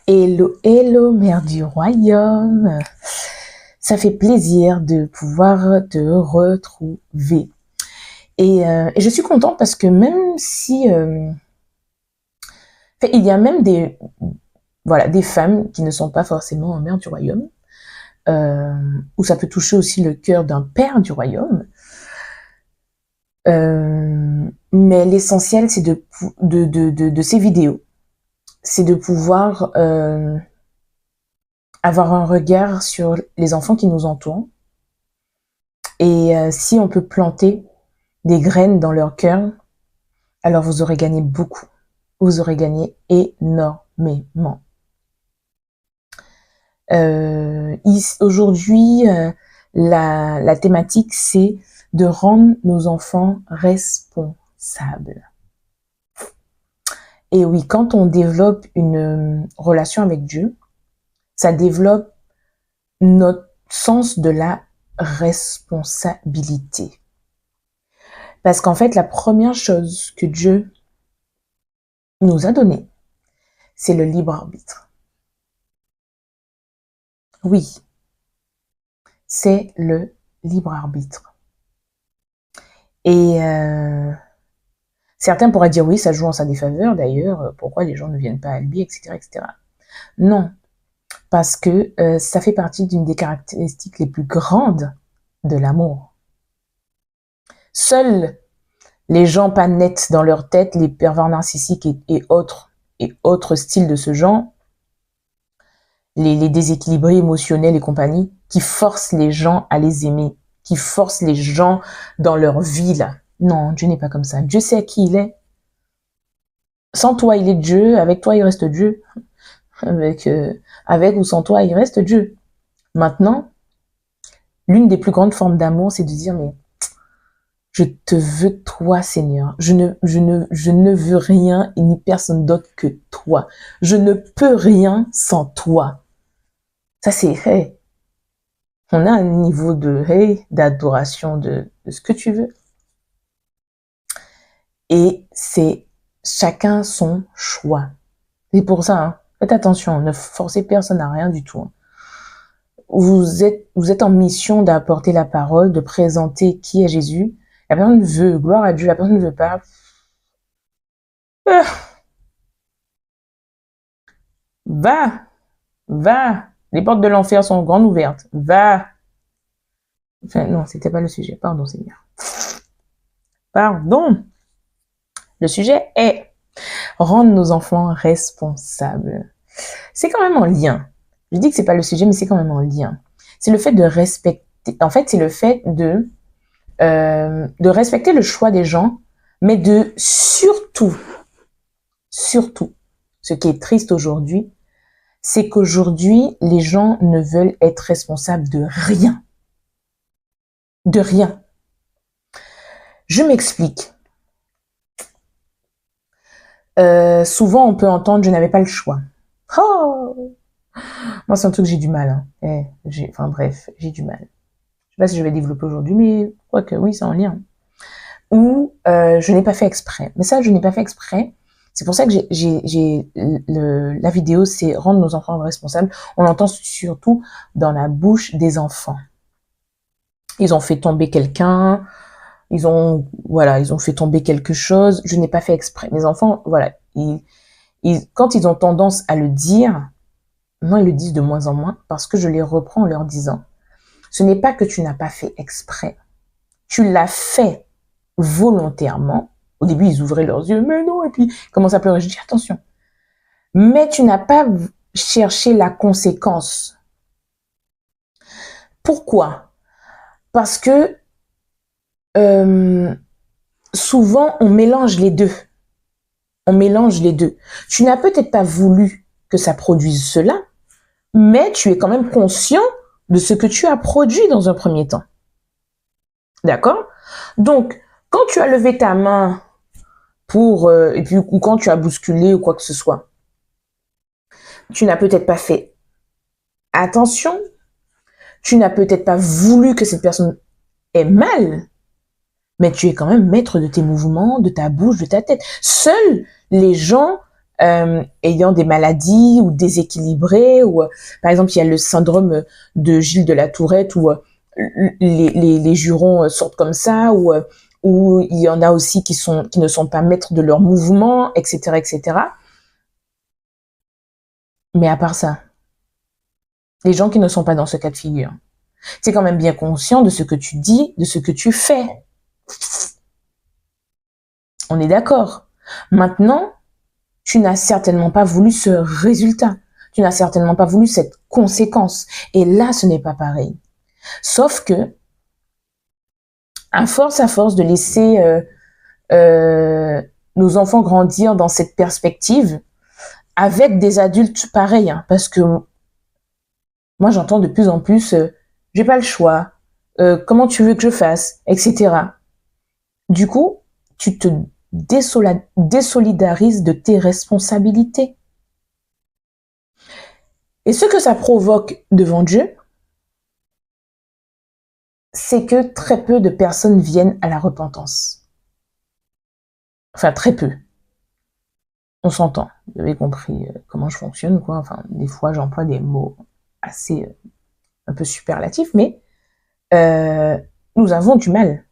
Hello, hello, mère du royaume. Ça fait plaisir de pouvoir te retrouver. Et je suis contente parce que même si... il y a même des femmes qui ne sont pas forcément mère du royaume, où ça peut toucher aussi le cœur d'un père du royaume. Mais l'essentiel, c'est de ces vidéos, c'est de pouvoir... avoir un regard sur les enfants qui nous entourent. Et si on peut planter des graines dans leur cœur, alors vous aurez gagné beaucoup. Vous aurez gagné énormément. Aujourd'hui, la thématique, c'est de rendre nos enfants responsables. Et oui, quand on développe une relation avec Dieu, ça développe notre sens de la responsabilité. Parce qu'en fait, la première chose que Dieu nous a donnée, c'est le libre arbitre. Oui, c'est le libre arbitre. Et certains pourraient dire, oui, ça joue en sa défaveur, d'ailleurs, pourquoi les gens ne viennent pas à lui, etc., etc. Non, parce que ça fait partie d'une des caractéristiques les plus grandes de l'amour. Seuls les gens pas nets dans leur tête, les pervers narcissiques et autres styles de ce genre, les déséquilibrés émotionnels et compagnie, qui forcent les gens à les aimer, qui forcent les gens dans leur vie là. Non, Dieu n'est pas comme ça. Dieu sait qui il est. Sans toi, il est Dieu. Avec toi, il reste Dieu. Avec ou sans toi, il reste Dieu. Maintenant, l'une des plus grandes formes d'amour, c'est de dire, mais je te veux toi, Seigneur. Je ne veux rien et ni personne d'autre que toi. Je ne peux rien sans toi. Ça, c'est, hey, on a un niveau de, hey, d'adoration de ce que tu veux. Et c'est chacun son choix. C'est pour ça, hein, faites attention, ne forcez personne à rien du tout. Hein. Vous êtes en mission d'apporter la parole, de présenter qui est Jésus. La personne veut, gloire à Dieu, la personne ne veut pas. Va. Les portes de l'enfer sont grandes ouvertes. Va. Enfin, non, c'était pas le sujet. Pardon, Seigneur. Pardon. Le sujet est rendre nos enfants responsables. C'est quand même en lien. Je dis que c'est pas le sujet, mais c'est quand même en lien. C'est le fait de respecter. En fait, c'est le fait de respecter le choix des gens, mais de surtout, ce qui est triste aujourd'hui, c'est qu'aujourd'hui, les gens ne veulent être responsables de rien. De rien. Je m'explique. Souvent, on peut entendre « je n'avais pas le choix ». Oh, moi, c'est un truc que j'ai du mal. Hein. Enfin bref, j'ai du mal. Je sais pas si je vais développer aujourd'hui, mais quoique, oui, c'est en lien. Ou je n'ai pas fait exprès. Mais ça, je n'ai pas fait exprès. C'est pour ça que la vidéo, c'est rendre nos enfants responsables. On l'entend surtout dans la bouche des enfants. Ils ont fait tomber quelqu'un, ils ont fait tomber quelque chose. Je n'ai pas fait exprès. Mes enfants, voilà, quand ils ont tendance à le dire, moi, ils le disent de moins en moins parce que je les reprends en leur disant, ce n'est pas que tu n'as pas fait exprès. Tu l'as fait volontairement. Au début, ils ouvraient leurs yeux, mais non, et puis ils commencent à pleurer. Je dis, attention. Mais tu n'as pas cherché la conséquence. Pourquoi? Parce que souvent, on mélange les deux. Tu n'as peut-être pas voulu que ça produise cela, mais tu es quand même conscient de ce que tu as produit dans un premier temps. D'accord? Donc, quand tu as levé ta main et puis ou quand tu as bousculé ou quoi que ce soit, tu n'as peut-être pas fait attention, tu n'as peut-être pas voulu que cette personne ait mal, mais tu es quand même maître de tes mouvements, de ta bouche, de ta tête. Seuls les gens ayant des maladies ou déséquilibrés, ou par exemple il y a le syndrome de Gilles de la Tourette où les jurons sortent comme ça, ou il y en a aussi qui ne sont pas maîtres de leurs mouvements, etc., etc. Mais à part ça, les gens qui ne sont pas dans ce cas de figure, tu es quand même bien conscient de ce que tu dis, de ce que tu fais. On est d'accord. Maintenant, tu n'as certainement pas voulu ce résultat. Tu n'as certainement pas voulu cette conséquence. Et là, ce n'est pas pareil. Sauf que, à force de laisser nos enfants grandir dans cette perspective, avec des adultes pareils, hein, parce que moi, j'entends de plus en plus, j'ai pas le choix, comment tu veux que je fasse, etc. Du coup, tu te désolidarises de tes responsabilités. Et ce que ça provoque devant Dieu, c'est que très peu de personnes viennent à la repentance. Enfin, très peu. On s'entend. Vous avez compris comment je fonctionne, quoi. Enfin, des fois, j'emploie des mots assez un peu superlatifs, mais nous avons du mal.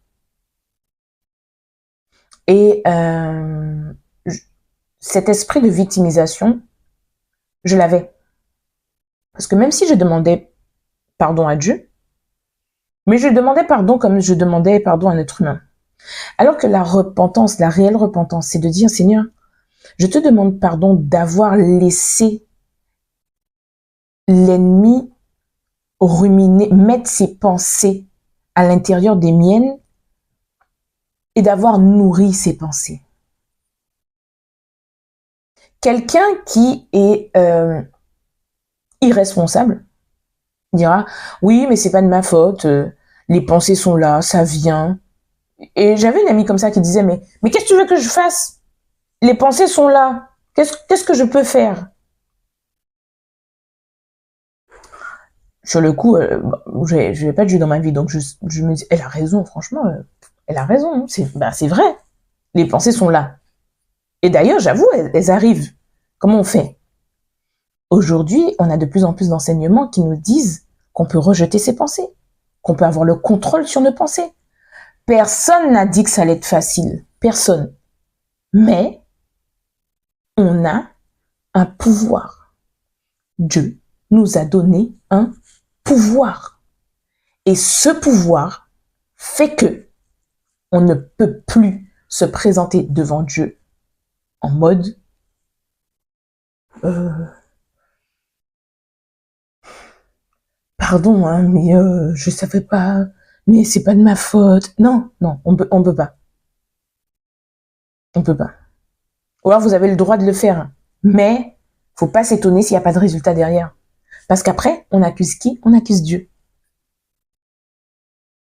Et cet esprit de victimisation, je l'avais. Parce que même si je demandais pardon à Dieu, mais je demandais pardon comme je demandais pardon à un être humain. Alors que la repentance, la réelle repentance, c'est de dire, Seigneur, je te demande pardon d'avoir laissé l'ennemi ruminer, mettre ses pensées à l'intérieur des miennes et d'avoir nourri ses pensées. Quelqu'un qui est irresponsable dira, oui, mais c'est pas de ma faute, les pensées sont là, ça vient. Et j'avais une amie comme ça qui disait, mais qu'est-ce que tu veux que je fasse? Les pensées sont là. Qu'est-ce que je peux faire? Sur le coup, je vais pas de Dieu dans ma vie, donc je me dis, elle a raison, franchement, elle a raison, c'est vrai. Les pensées sont là. Et d'ailleurs, j'avoue, elles arrivent. Comment on fait? Aujourd'hui, on a de plus en plus d'enseignements qui nous disent qu'on peut rejeter ses pensées, qu'on peut avoir le contrôle sur nos pensées. Personne n'a dit que ça allait être facile. Personne. Mais on a un pouvoir. Dieu nous a donné un pouvoir. Et ce pouvoir fait que on ne peut plus se présenter devant Dieu en mode pardon, hein, mais je savais pas, mais c'est pas de ma faute. Non, on peut pas. On peut pas. Ou alors vous avez le droit de le faire, mais faut pas s'étonner s'il n'y a pas de résultat derrière. Parce qu'après, on accuse qui? On accuse Dieu.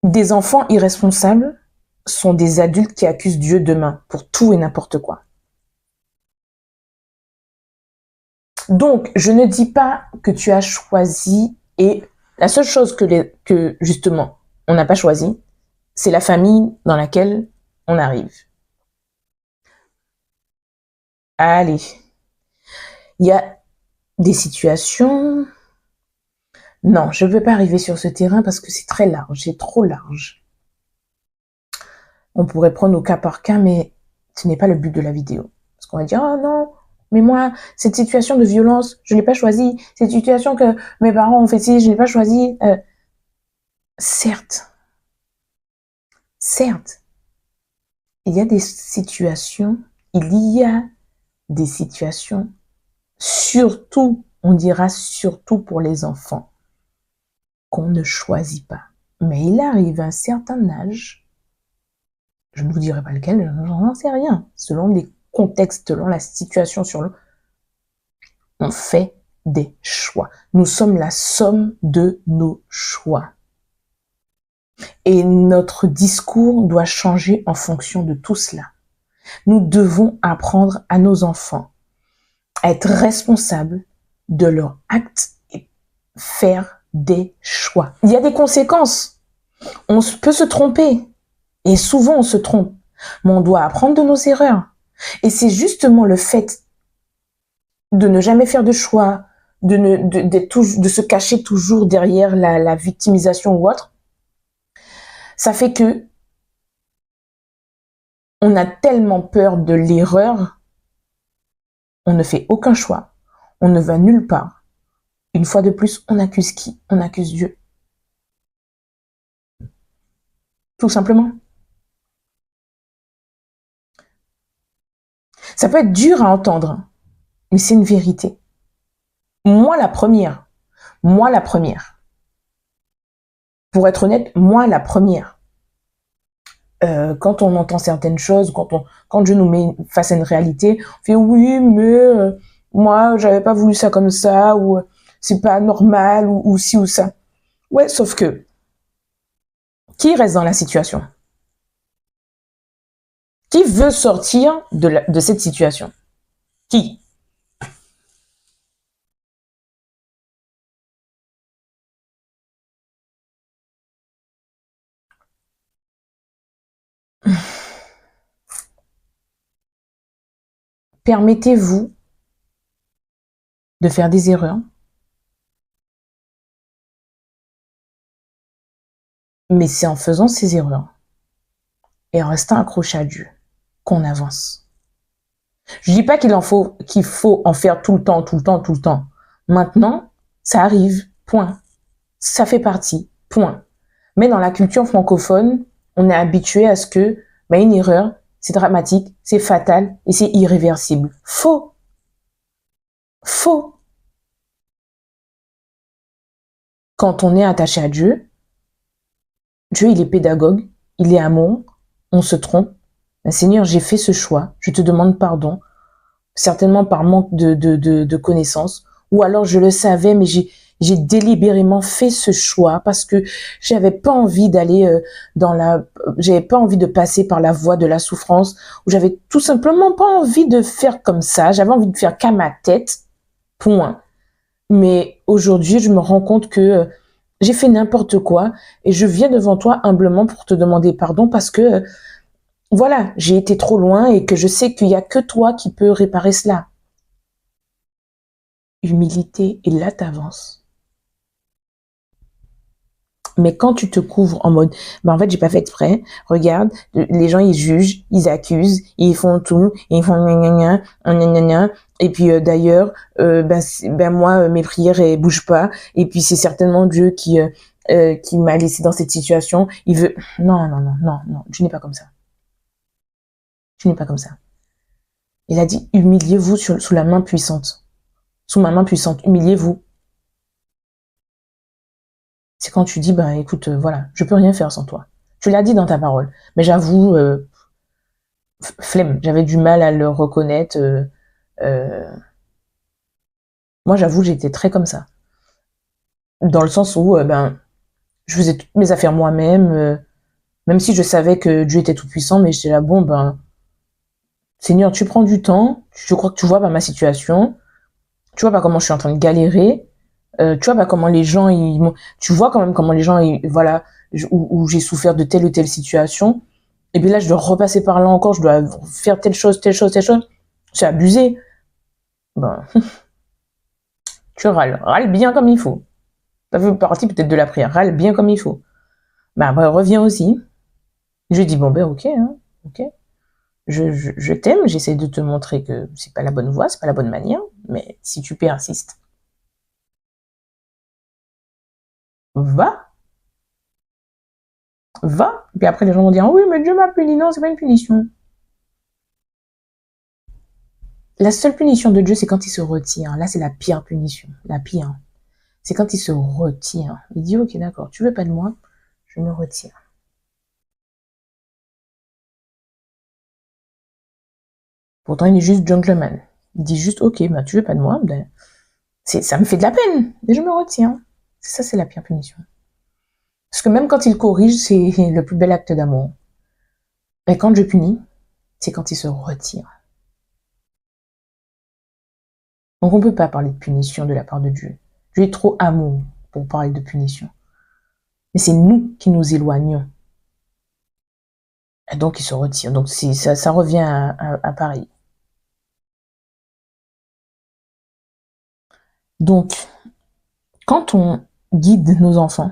Des enfants irresponsables sont des adultes qui accusent Dieu demain pour tout et n'importe quoi. Donc, je ne dis pas que tu as choisi, et la seule chose que justement, on n'a pas choisi, c'est la famille dans laquelle on arrive. Allez. Il y a des situations. Non, je ne veux pas arriver sur ce terrain parce que c'est très large, c'est trop large. On pourrait prendre au cas par cas, mais ce n'est pas le but de la vidéo. Parce qu'on va dire, oh non, mais moi, cette situation de violence, je ne l'ai pas choisie. Cette situation que mes parents ont fait ci, je ne l'ai pas choisie. Certes, il y a des situations, surtout, on dira surtout pour les enfants, qu'on ne choisit pas. Mais il arrive à un certain âge, je ne vous dirai pas lequel, je n'en sais rien, selon les contextes, selon la situation, on fait des choix. Nous sommes la somme de nos choix. Et notre discours doit changer en fonction de tout cela. Nous devons apprendre à nos enfants à être responsables de leurs actes et faire des choix. Il y a des conséquences. On peut se tromper. Et souvent, on se trompe. Mais on doit apprendre de nos erreurs. Et c'est justement le fait de ne jamais faire de choix, de se cacher toujours derrière la victimisation ou autre, ça fait que on a tellement peur de l'erreur, on ne fait aucun choix, on ne va nulle part. Une fois de plus, on accuse qui? On accuse Dieu. Tout simplement. Ça peut être dur à entendre, mais c'est une vérité. Moi la première. Moi la première. Pour être honnête, moi la première. Quand on entend certaines choses, quand Dieu nous met face à une réalité, on fait oui, mais moi j'avais pas voulu ça comme ça, ou c'est pas normal, ou ci ou ça. Ouais, sauf que qui reste dans la situation? Qui veut sortir de cette situation? Qui? Permettez-vous de faire des erreurs, mais c'est en faisant ces erreurs et en restant accroché à Dieu qu'on avance. Je dis pas qu'il faut en faire tout le temps, tout le temps, tout le temps. Maintenant, ça arrive, point. Ça fait partie, point. Mais dans la culture francophone, on est habitué à ce que une erreur, c'est dramatique, c'est fatal et c'est irréversible. Faux. Faux. Quand on est attaché à Dieu, Dieu, il est pédagogue, il est amour, on se trompe. Seigneur, j'ai fait ce choix, je te demande pardon, certainement par manque de connaissances, ou alors je le savais, mais j'ai délibérément fait ce choix parce que j'avais pas envie d'aller j'avais pas envie de passer par la voie de la souffrance, ou j'avais tout simplement pas envie de faire comme ça, j'avais envie de faire qu'à ma tête, point. Mais aujourd'hui, je me rends compte que j'ai fait n'importe quoi et je viens devant toi humblement pour te demander pardon parce que voilà, j'ai été trop loin et que je sais qu'il y a que toi qui peux réparer cela. Humilité, et là t'avances. Mais quand tu te couvres en mode, en fait, j'ai pas fait exprès. Regarde, les gens, ils jugent, ils accusent, ils font tout, ils font gna gna gna. Et puis, d'ailleurs, moi, mes prières, elles bougent pas. Et puis, c'est certainement Dieu qui m'a laissé dans cette situation. Il veut, non, non, non, non, non, tu n'es pas comme ça. Tu n'es pas comme ça. Il a dit, humiliez-vous sous la main puissante. Sous ma main puissante, humiliez-vous. C'est quand tu dis, écoute, voilà, je peux rien faire sans toi. Tu l'as dit dans ta parole, mais j'avoue, flemme, j'avais du mal à le reconnaître. Moi, j'avoue, j'étais très comme ça. Dans le sens où, je faisais toutes mes affaires moi-même, même si je savais que Dieu était tout puissant, mais j'étais là, Seigneur, tu prends du temps, je crois que tu vois ma situation, tu vois comment je suis en train de galérer, tu vois comment les gens, tu vois quand même comment les gens, voilà, où j'ai souffert de telle ou telle situation, et puis là, je dois repasser par là encore, je dois faire telle chose, telle chose, telle chose, c'est abusé. Tu râle bien comme il faut. Ça fait partie peut-être de la prière, râle bien comme il faut. Après, reviens aussi. Je dis, ok, hein, ok. Je t'aime, j'essaie de te montrer que c'est pas la bonne voie, c'est pas la bonne manière, mais si tu persistes, va, va. Puis après, les gens vont dire, oui, mais Dieu m'a puni. Non, c'est pas une punition. La seule punition de Dieu, c'est quand il se retire. Là, c'est la pire punition. La pire. C'est quand il se retire. Il dit, ok, d'accord, tu veux pas de moi, je me retire. Pourtant, il est juste gentleman. Il dit juste, ok, tu veux pas de moi, ça me fait de la peine, mais je me retiens. Ça, c'est la pire punition. Parce que même quand il corrige, c'est le plus bel acte d'amour. Et quand je punis, c'est quand il se retire. Donc on ne peut pas parler de punition de la part de Dieu. Dieu est trop amour pour parler de punition. Mais c'est nous qui nous éloignons. Et donc il se retire. Donc ça revient à pareil. Donc, quand on guide nos enfants,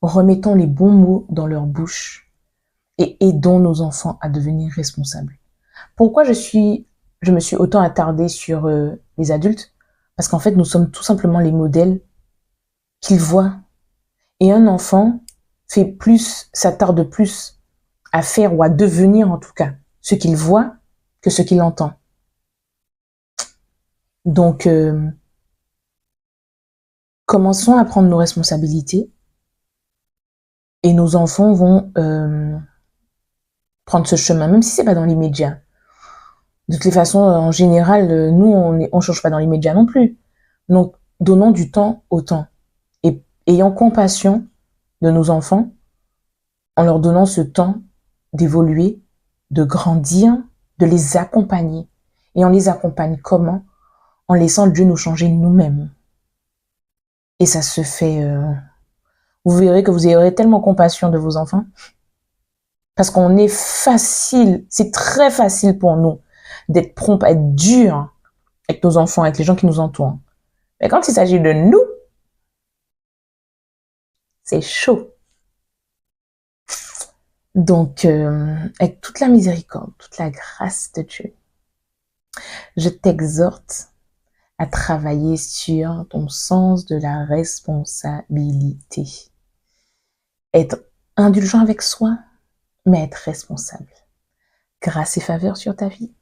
remettons les bons mots dans leur bouche et aidons nos enfants à devenir responsables. Pourquoi je me suis autant attardée sur les adultes? Parce qu'en fait, nous sommes tout simplement les modèles qu'ils voient. Et un enfant s'attarde plus à faire ou à devenir en tout cas ce qu'il voit que ce qu'il entend. Donc, commençons à prendre nos responsabilités et nos enfants vont prendre ce chemin, même si c'est pas dans l'immédiat. De toutes les façons, en général, nous, on change pas dans l'immédiat non plus. Donc, donnons du temps au temps et ayons compassion de nos enfants en leur donnant ce temps d'évoluer, de grandir, de les accompagner. Et on les accompagne comment? En laissant Dieu nous changer nous-mêmes. Et ça se fait... vous verrez que vous aurez tellement compassion de vos enfants. Parce qu'on est facile, c'est très facile pour nous d'être prompt, à être dur avec nos enfants, avec les gens qui nous entourent. Mais quand il s'agit de nous, c'est chaud. Donc, avec toute la miséricorde, toute la grâce de Dieu, je t'exhorte à travailler sur ton sens de la responsabilité. Être indulgent avec soi, mais être responsable. Grâce et faveur sur ta vie.